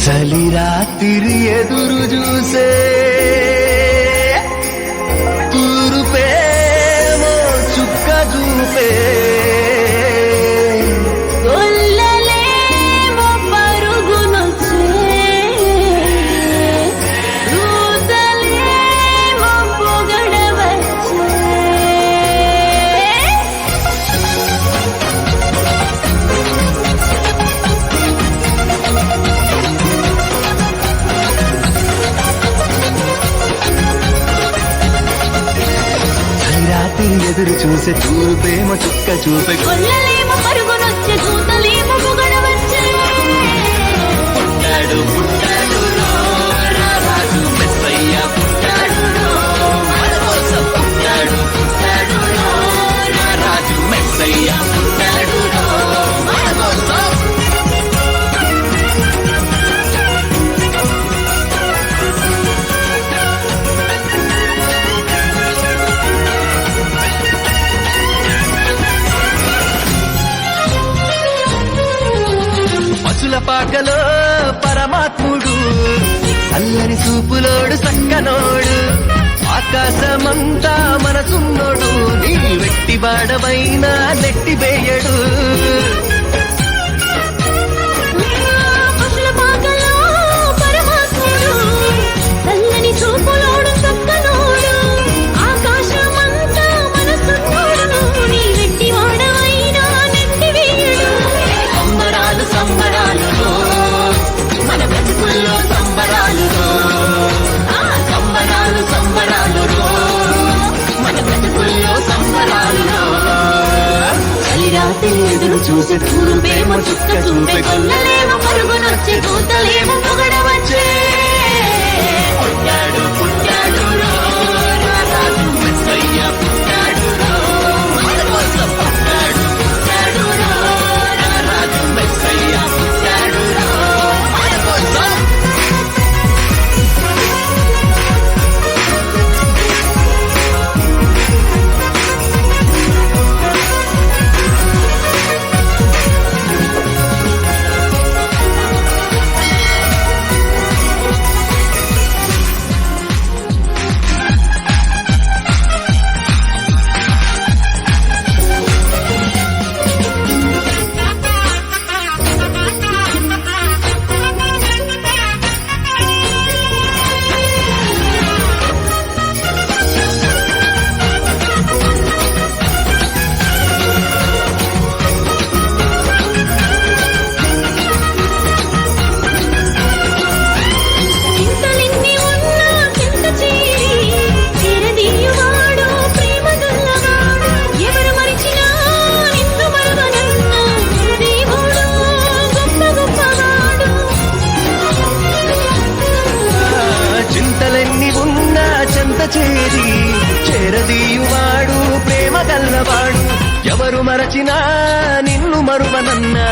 చలి రాత్రి ఎదురు చూసే తూరుపేమో చుక్క చూపే ఎదురు చూసే తూరుపేమో చుక్క చూపే కొల్లలేమో పరుగునొచ్చే చూతలేమో పొగడవచ్చే పుట్టాడు పుట్టాడు రారాజు మెస్సయ్య పుట్టాడు మన కోసం పుట్టాడు పుట్టాడు రారాజు మెస్సయ్య పుట్టాడు మన కోసం పాకలో పరమాత్ముడు అల్లరి చూపులోడు సక్కనోడు ఆకాశమంతా మనసున్నోడు నీ వెట్టి బాడవైనా నెట్టి వేయడు ఎదురు చూసే తూరుపేమో చుక్క చూపే కొల్లలేమో పరుగునొచ్చే కూతలేమో పొగడవచ్చే పుట్టాడు పుట్టాడు రారాజు మెస్సయ్య పుట్టాడు మన కోసం పుట్టాడు పుట్టాడు రారాజు మెస్సయ్య పుట్టాడు మన కోసం చేరి చేరదీయువాడు ప్రేమ గల్లవాడు ఎవరు మరచినా నిన్ను మరువనన్నా